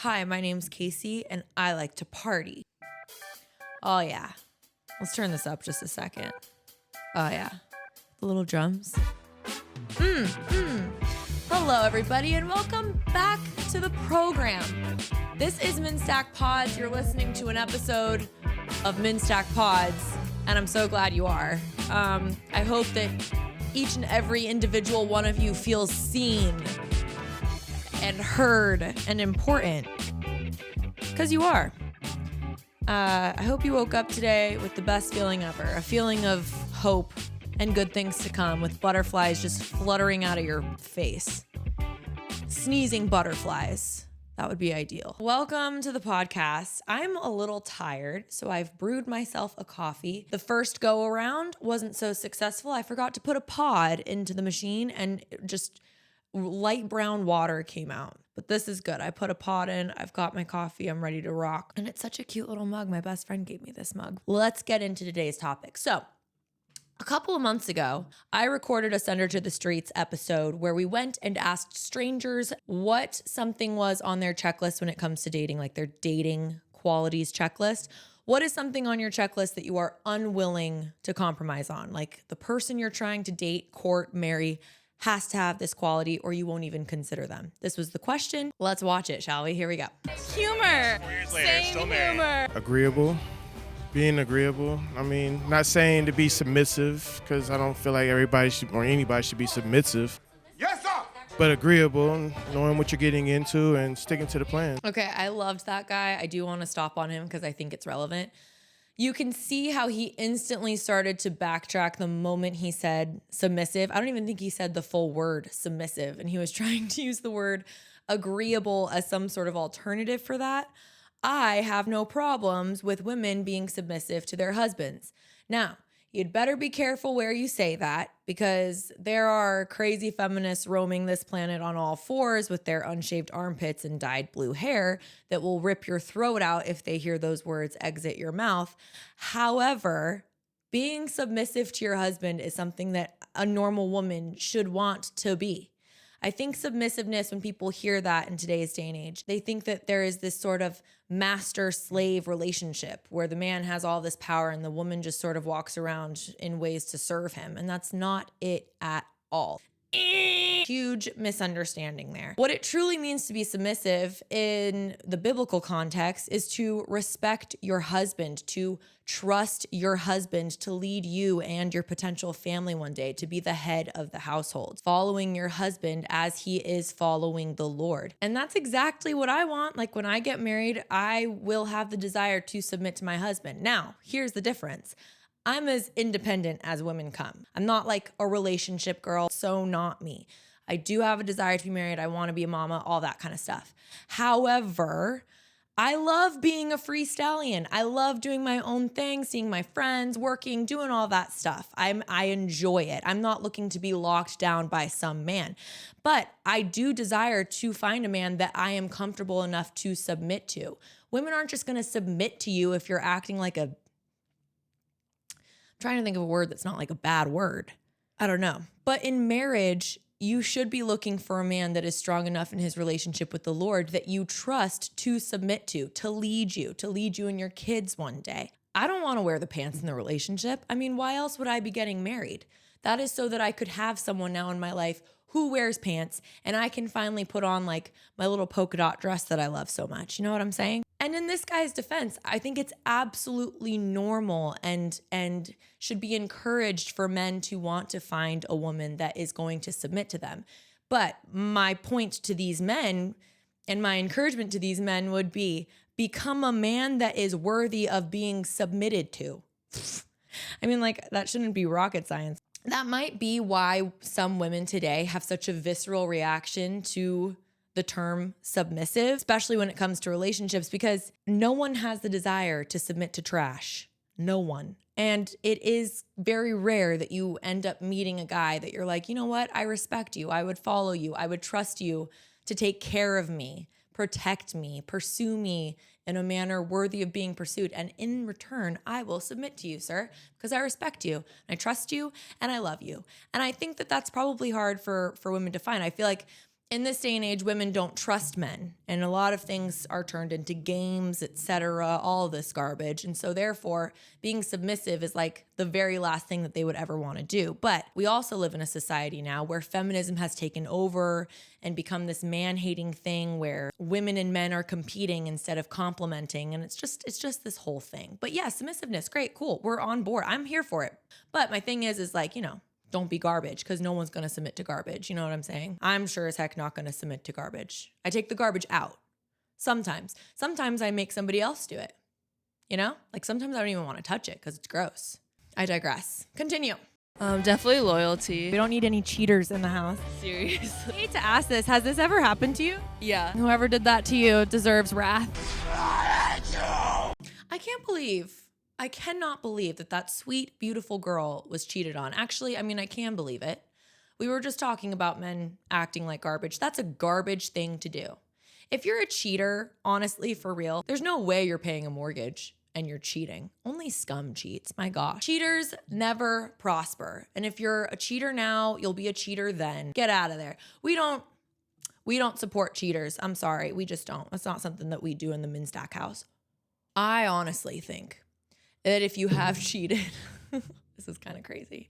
Hi, my name's Casey, and I like to party. Oh, yeah. Let's turn this up just a second. Oh, yeah. The little drums. Hello, everybody, and welcome back to the program. This is Minstack Pods. You're listening to an episode of Minstack Pods, and I'm so glad you are. I hope that each and every individual one of you feels seen and heard and important, because you are. I hope you woke up today with the best feeling ever, a feeling of hope and good things to come, with butterflies just fluttering out of your face. Sneezing butterflies. That would be ideal. Welcome to the podcast. I'm a little tired, so I've brewed myself a coffee. The first go around wasn't so successful. I forgot to put a pod into the machine and just light brown water came out. But this is good. I put a pod in. I've got my coffee. I'm ready to rock. And it's such a cute little mug. My best friend gave me this mug. Let's get into today's topic. So, a couple of months ago, I recorded a Send Her to the Streets episode where we went and asked strangers what something was on their checklist when it comes to dating, like their dating qualities checklist. What is something on your checklist that you are unwilling to compromise on? Like the person you're trying to date, court, marry has to have this quality or you won't even consider them. This was the question. Let's watch it, shall we? Here we go. Humor. 4 years later, Same still married. humor. Agreeable. Being agreeable. I mean, not saying to be submissive, because I don't feel like everybody should or anybody should be submissive. Yes, sir. But agreeable, knowing what you're getting into and sticking to the plan. Okay, I loved that guy. I do want to stop on him because I think it's relevant. You can see how he instantly started to backtrack the moment he said submissive. I don't even think he said the full word submissive, and he was trying to use the word agreeable as some sort of alternative for that. I have no problems with women being submissive to their husbands. Now, you'd better be careful where you say that, because there are crazy feminists roaming this planet on all fours with their unshaved armpits and dyed blue hair that will rip your throat out if they hear those words exit your mouth. However, being submissive to your husband is something that a normal woman should want to be. I think submissiveness, when people hear that in today's day and age, they think that there is this sort of master-slave relationship where the man has all this power and the woman just sort of walks around in ways to serve him. And that's not it at all. Huge misunderstanding there. What it truly means to be submissive in the biblical context is to respect your husband, to trust your husband to lead you and your potential family one day, to be the head of the household, following your husband as he is following the Lord. And that's exactly what I want. Like when I get married, I will have the desire to submit to my husband. Now, here's the difference. I'm as independent as women come. I'm not like a relationship girl, so not me. I do have a desire to be married. I want to be a mama, all that kind of stuff. However, I love being a free stallion. I love doing my own thing, seeing my friends, working, doing all that stuff. I enjoy it. I'm not looking to be locked down by some man. But I do desire to find a man that I am comfortable enough to submit to. Women aren't just going to submit to you if you're acting like a... trying to think of a word that's not like a bad word. I don't know. But in marriage, you should be looking for a man that is strong enough in his relationship with the Lord that you trust to submit to lead you and your kids one day. I don't want to wear the pants in the relationship. I mean, why else would I be getting married? That is so that I could have someone now in my life who wears pants and I can finally put on like my little polka dot dress that I love so much. You know what I'm saying? And in this guy's defense, I think it's absolutely normal and should be encouraged for men to want to find a woman that is going to submit to them. But my point to these men and my encouragement to these men would be, become a man that is worthy of being submitted to. I mean, like, that shouldn't be rocket science. That might be why some women today have such a visceral reaction to the term submissive, especially when it comes to relationships, because no one has the desire to submit to trash. No one. And it is very rare that you end up meeting a guy that you're like, you know what? I respect you. I would follow you. I would trust you to take care of me, protect me, pursue me in a manner worthy of being pursued. And in return, I will submit to you, sir, because I respect you, and I trust you, and I love you. And I think that that's probably hard for women to find. I feel like in this day and age, women don't trust men, and a lot of things are turned into games, etc., all this garbage. And so therefore, being submissive is like the very last thing that they would ever want to do. But we also live in a society now where feminism has taken over and become this man-hating thing where women and men are competing instead of complementing, and it's just this whole thing. But yeah, submissiveness, great, cool. We're on board. I'm here for it. But my thing is like, don't be garbage, because no one's going to submit to garbage. You know what I'm saying? I'm sure as heck not going to submit to garbage. I take the garbage out. Sometimes I make somebody else do it. Like sometimes I don't even want to touch it because it's gross. I digress. Continue. Definitely loyalty. We don't need any cheaters in the house. Seriously. I hate to ask this. Has this ever happened to you? Yeah. Whoever did that to you deserves wrath. I cannot believe that sweet, beautiful girl was cheated on. Actually, I can believe it. We were just talking about men acting like garbage. That's a garbage thing to do. If you're a cheater, honestly, for real, there's no way you're paying a mortgage and you're cheating. Only scum cheats, my gosh. Cheaters never prosper. And if you're a cheater now, you'll be a cheater then. Get out of there. We don't support cheaters. I'm sorry, we just don't. That's not something that we do in the Minstack house. I honestly think that if you have cheated, this is kind of crazy.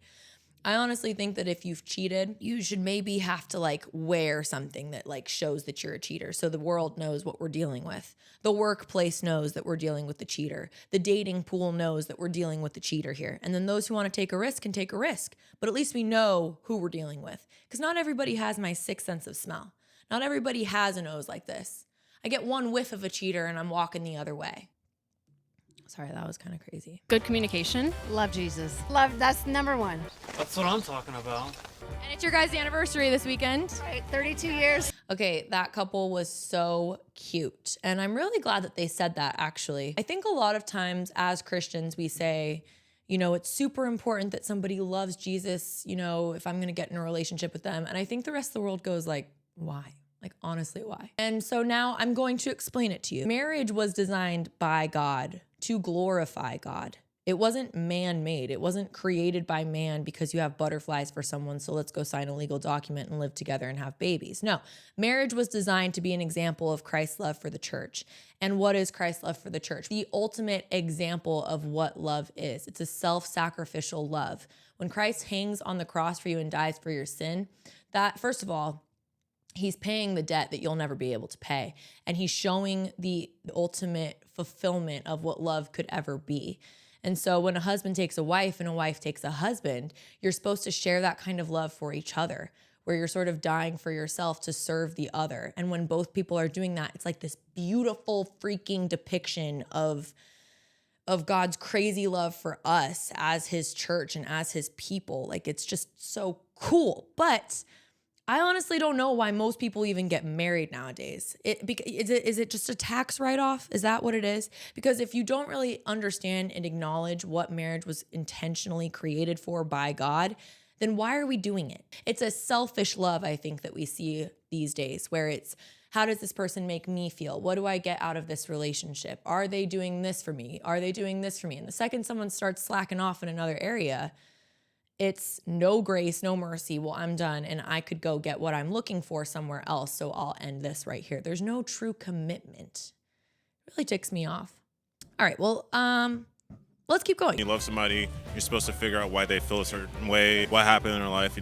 I honestly think that if you've cheated, you should maybe have to like wear something that like shows that you're a cheater. So the world knows what we're dealing with. The workplace knows that we're dealing with the cheater. The dating pool knows that we're dealing with the cheater here. And then those who want to take a risk can take a risk. But at least we know who we're dealing with. Because not everybody has my sixth sense of smell. Not everybody has a nose like this. I get one whiff of a cheater and I'm walking the other way. Sorry, that was kind of crazy. Good communication. Love Jesus. Love, that's number one. That's what I'm talking about. And it's your guys' anniversary this weekend. Right, 32 years. Okay, that couple was so cute. And I'm really glad that they said that, actually. I think a lot of times as Christians, we say, it's super important that somebody loves Jesus, if I'm going to get in a relationship with them. And I think the rest of the world goes like, why? Like, honestly, why? And so now I'm going to explain it to you. Marriage was designed by God to glorify God. It wasn't man-made. It wasn't created by man because you have butterflies for someone, so let's go sign a legal document and live together and have babies. No, marriage was designed to be an example of Christ's love for the church. And what is Christ's love for the church? The ultimate example of what love is. It's a self-sacrificial love. When Christ hangs on the cross for you and dies for your sin, that, first of all, he's paying the debt that you'll never be able to pay. And he's showing the ultimate fulfillment of what love could ever be. And so when a husband takes a wife and a wife takes a husband, you're supposed to share that kind of love for each other, where you're sort of dying for yourself to serve the other. And when both people are doing that, it's like this beautiful freaking depiction of God's crazy love for us as his church and as his people. Like, it's just so cool. But I honestly don't know why most people even get married nowadays. Is it just a tax write-off? Is that what it is? Because if you don't really understand and acknowledge what marriage was intentionally created for by God, then why are we doing it? It's a selfish love, I think, that we see these days, where it's, how does this person make me feel? What do I get out of this relationship? Are they doing this for me? Are they doing this for me? And the second someone starts slacking off in another area, it's no grace, no mercy. Well, I'm done and I could go get what I'm looking for somewhere else, so I'll end this right here. There's no true commitment. It really ticks me off. All right, well, let's keep going. You love somebody, you're supposed to figure out why they feel a certain way, what happened in their life,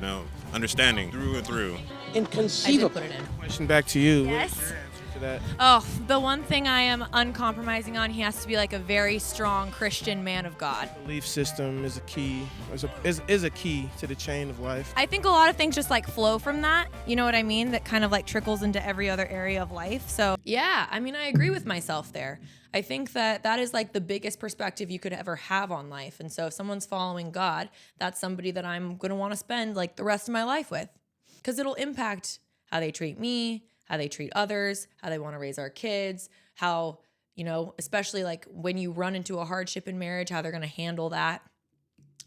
understanding through and through. I did put it in. Question back to you. Yes. What's your answer to that? Oh, the one thing I am uncompromising on, he has to be like a very strong Christian man of God. Belief system is a key. Is a key to the chain of life. I think a lot of things just like flow from that. You know what I mean? That kind of like trickles into every other area of life. So yeah, I agree with myself there. I think that is like the biggest perspective you could ever have on life. And so if someone's following God, that's somebody that I'm going to want to spend like the rest of my life with, because it'll impact how they treat me, how they treat others, how they want to raise our kids, how, especially like when you run into a hardship in marriage, how they're going to handle that.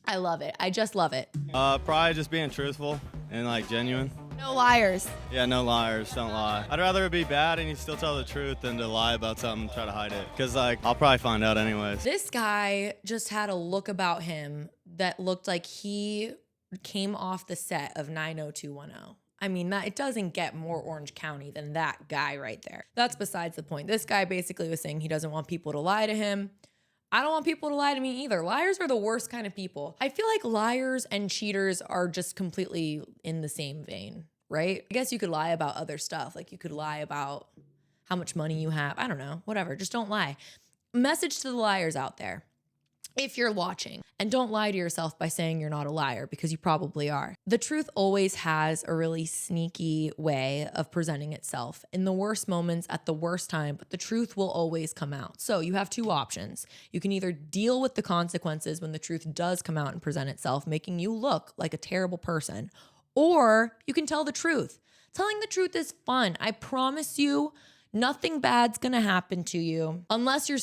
I love it. I just love it. Probably just being truthful and like genuine. No liars. Yeah, no liars, don't lie. I'd rather it be bad and you still tell the truth than to lie about something and try to hide it. Because I'll probably find out anyways. This guy just had a look about him that looked like he came off the set of 90210. I mean, that it doesn't get more Orange County than that guy right there. That's besides the point. This guy basically was saying he doesn't want people to lie to him. I don't want people to lie to me either. Liars are the worst kind of people. I feel like liars and cheaters are just completely in the same vein, right? I guess you could lie about other stuff. Like you could lie about how much money you have. I don't know, whatever. Just don't lie. Message to the liars out there. If you're watching, and don't lie to yourself by saying you're not a liar, because you probably are. The truth always has a really sneaky way of presenting itself in the worst moments at the worst time, but the truth will always come out. So you have two options. You can either deal with the consequences when the truth does come out and present itself, making you look like a terrible person, or you can tell the truth. Telling the truth is fun. I promise you, nothing bad's gonna happen to you unless you're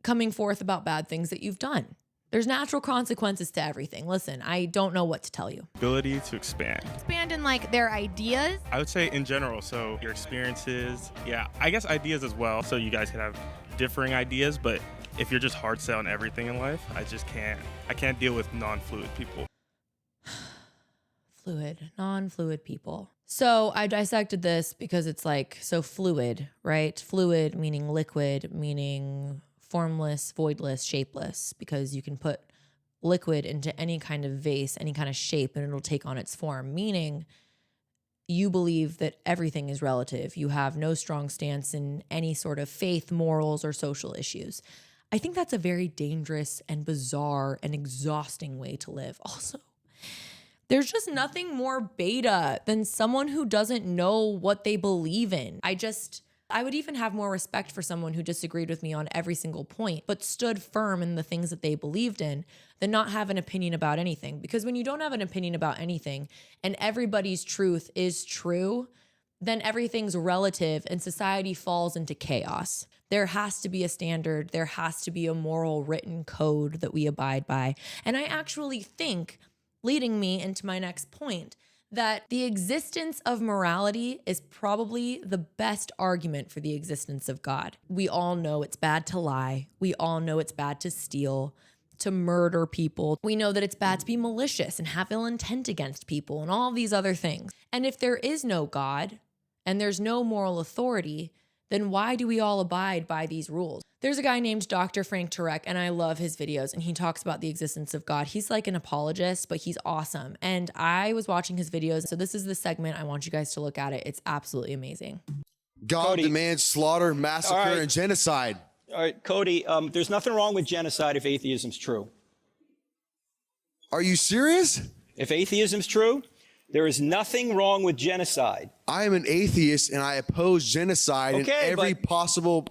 coming forth about bad things that you've done. There's natural consequences to everything. Listen, I don't know what to tell you. Ability to expand. Expand in like their ideas. I would say in general, so your experiences, yeah, I guess ideas as well. So you guys can have differing ideas, but if you're just hard set on everything in life, I can't deal with non-fluid people. Non-fluid people. So I dissected this because it's like, so fluid, right? Fluid meaning liquid, meaning formless, voidless, shapeless, because you can put liquid into any kind of vase, any kind of shape, and it'll take on its form, meaning you believe that everything is relative. You have no strong stance in any sort of faith, morals, or social issues. I think that's a very dangerous and bizarre and exhausting way to live. Also, there's just nothing more beta than someone who doesn't know what they believe in. I would even have more respect for someone who disagreed with me on every single point, but stood firm in the things that they believed in, than not have an opinion about anything. Because when you don't have an opinion about anything and everybody's truth is true, then everything's relative and society falls into chaos. There has to be a standard. There has to be a moral written code that we abide by. And I actually think, leading me into my next point, that the existence of morality is probably the best argument for the existence of God. We all know it's bad to lie. We all know it's bad to steal, to murder people. We know that it's bad to be malicious and have ill intent against people and all these other things. And if there is no God and there's no moral authority, then why do we all abide by these rules? There's a guy named Dr. Frank Turek, and I love his videos, and he talks about the existence of God. He's like an apologist, but he's awesome. And I was watching his videos, so this is the segment. I want you guys to look at it. It's absolutely amazing. God Cody. demands slaughter, massacre, All right. and genocide. All right, Cody, there's nothing wrong with genocide if atheism's true. Are you serious? If atheism's true, there is nothing wrong with genocide. I am an atheist, and I oppose genocide in Okay, every but- possible,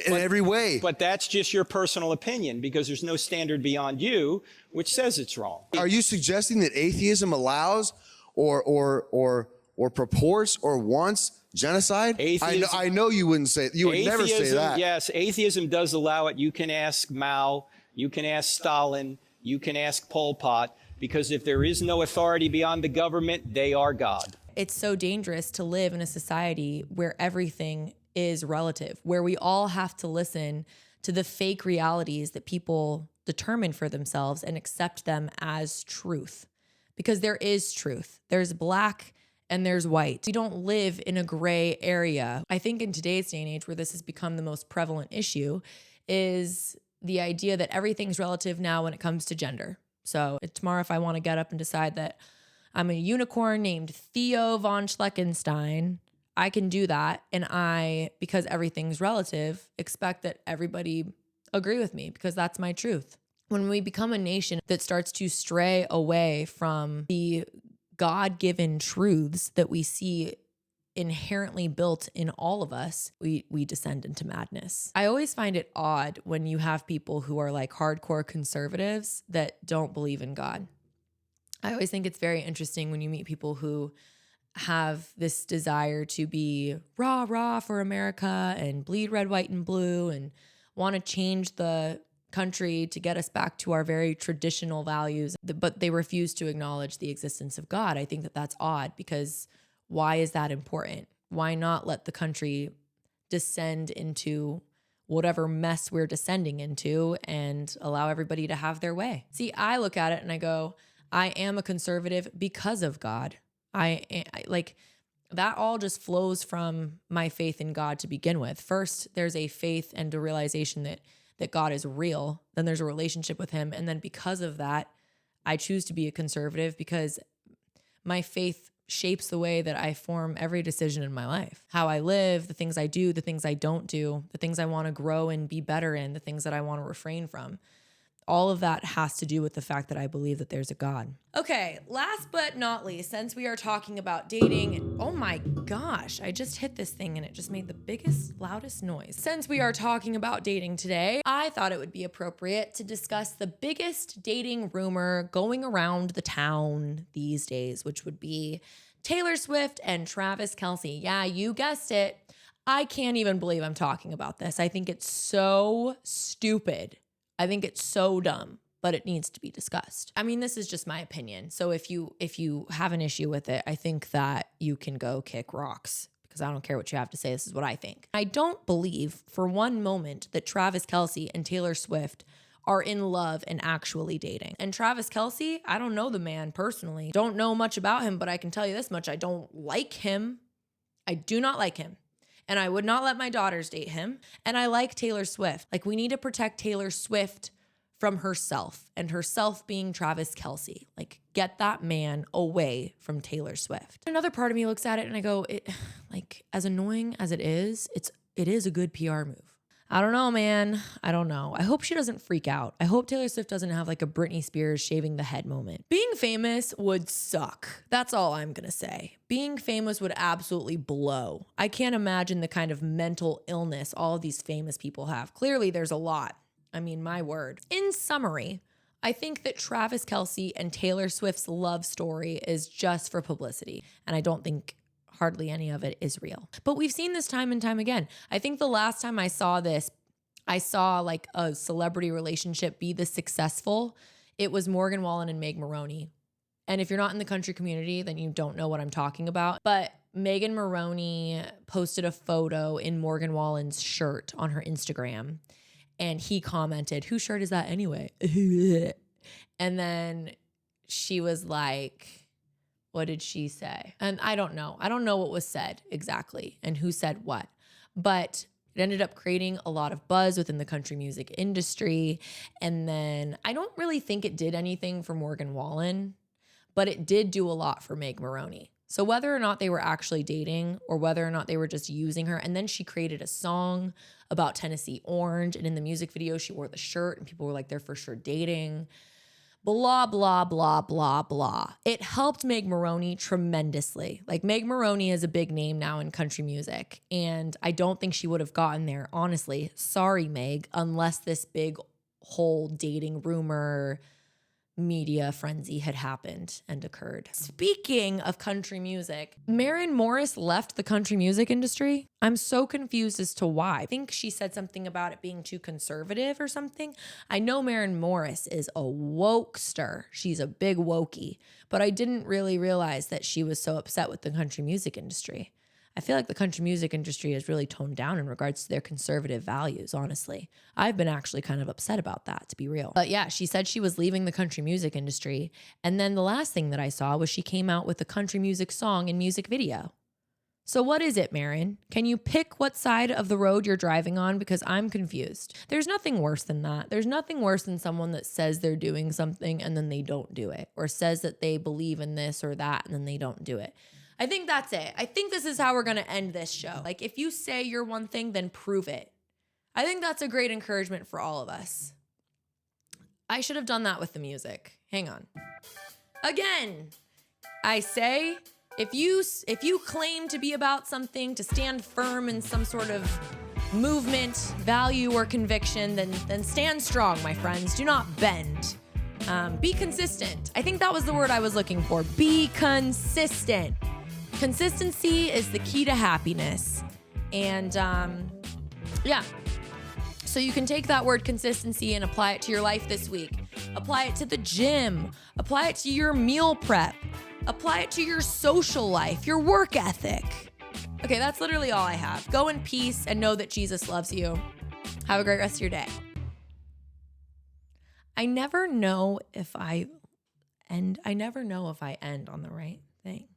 in every way. But that's just your personal opinion because there's no standard beyond you which says it's wrong. Are you suggesting that atheism allows or purports or wants genocide? Atheism- I know you wouldn't say, you would never say that. Yes, atheism does allow it. You can ask Mao, you can ask Stalin, you can ask Pol Pot, because if there is no authority beyond the government, they are God. It's so dangerous to live in a society where everything is relative, where we all have to listen to the fake realities that people determine for themselves and accept them as truth. Because there is truth. There's black and there's white. We don't live in a gray area. I think in today's day and age where this has become the most prevalent issue is the idea that everything's relative now when it comes to gender. So tomorrow, if I want to get up and decide that I'm a unicorn named Theo von Schleckenstein, I can do that. And because everything's relative, expect that everybody agree with me because that's my truth. When we become a nation that starts to stray away from the God-given truths that we see inherently built in all of us, we descend into madness. I always find it odd when you have people who are like hardcore conservatives that don't believe in God. I always think it's very interesting when you meet people who have this desire to be rah, rah for America and bleed red, white, and blue and want to change the country to get us back to our very traditional values, but they refuse to acknowledge the existence of God. I think that that's odd because why is that important? Why not let the country descend into whatever mess we're descending into and allow everybody to have their way? See, I look at it and I go, I am a conservative because of God. Like that all just flows from my faith in God to begin with. First, there's a faith and a realization that God is real. Then there's a relationship with him. And then because of that, I choose to be a conservative because my faith shapes the way that I form every decision in my life. How I live, the things I do, the things I don't do, the things I want to grow and be better in, the things that I want to refrain from. All of that has to do with the fact that I believe that there's a God. Okay, last but not least, since we are talking about dating, oh my gosh, I just hit this thing and it just made the biggest, loudest noise. Since we are talking about dating today, I thought it would be appropriate to discuss the biggest dating rumor going around the town these days, which would be Taylor Swift and Travis Kelce. Yeah, you guessed it. I can't even believe I'm talking about this. I think it's so stupid. I think it's so dumb, but it needs to be discussed. I mean, this is just my opinion. So if you have an issue with it, I think that you can go kick rocks because I don't care what you have to say. This is what I think. I don't believe for one moment that Travis Kelce and Taylor Swift are in love and actually dating. And Travis Kelce, I don't know the man personally. Don't know much about him, but I can tell you this much. I don't like him. I do not like him. And I would not let my daughters date him. And I like Taylor Swift. Like, we need to protect Taylor Swift from herself, and herself being Travis Kelce. Like, get that man away from Taylor Swift. Another part of me looks at it and I go, like, as annoying as it is a good PR move. I don't know, man. I don't know. I hope she doesn't freak out. I hope Taylor Swift doesn't have like a Britney Spears shaving the head moment. Being famous would suck. That's all I'm going to say. Being famous would absolutely blow. I can't imagine the kind of mental illness all of these famous people have. Clearly, there's a lot. I mean, my word. In summary, I think that Travis Kelce and Taylor Swift's love story is just for publicity. And I don't think hardly any of it is real. But we've seen this time and time again. I think the last time I saw this, I saw like a celebrity relationship be this successful. It was Morgan Wallen and Meg Maroney. And if you're not in the country community, then you don't know what I'm talking about. But Megan Maroney posted a photo in Morgan Wallen's shirt on her Instagram. And he commented, "Whose shirt is that anyway?" And then she was like, what did she say? And I don't know. I don't know what was said exactly and who said what. But it ended up creating a lot of buzz within the country music industry. And then I don't really think it did anything for Morgan Wallen, but it did do a lot for Meg Maroney. So whether or not they were actually dating or whether or not they were just using her, and then she created a song about Tennessee Orange. And in the music video, she wore the shirt and people were like, they're for sure dating. Blah, blah, blah, blah, blah. It helped Meg Maroney tremendously. Like, Meg Maroney is a big name now in country music, and I don't think she would have gotten there, honestly. Sorry, Meg, unless this big whole dating rumor media frenzy had happened and occurred. Speaking of country music, Maren Morris left the country music industry. I'm so confused as to why. I think she said something about it being too conservative or something. I know Maren Morris is a wokester. She's a big wokey, but I didn't really realize that she was so upset with the country music industry. I feel like the country music industry has really toned down in regards to their conservative values, honestly. I've been actually kind of upset about that, to be real. But yeah, she said she was leaving the country music industry. And then the last thing that I saw was she came out with a country music song and music video. So what is it, Maren? Can you pick what side of the road you're driving on? Because I'm confused. There's nothing worse than that. There's nothing worse than someone that says they're doing something and then they don't do it, or says that they believe in this or that and then they don't do it. I think that's it. I think this is how we're going to end this show. Like, if you say you're one thing, then prove it. I think that's a great encouragement for all of us. I should have done that with the music. Hang on. Again, I say, if you claim to be about something, to stand firm in some sort of movement, value, or conviction, then stand strong, my friends. Do not bend. Be consistent. I think that was the word I was looking for. Be consistent. Consistency is the key to happiness. And yeah. So you can take that word consistency and apply it to your life this week. Apply it to the gym. Apply it to your meal prep. Apply it to your social life, your work ethic. Okay, that's literally all I have. Go in peace and know that Jesus loves you. Have a great rest of your day. I never know if I end on the right thing.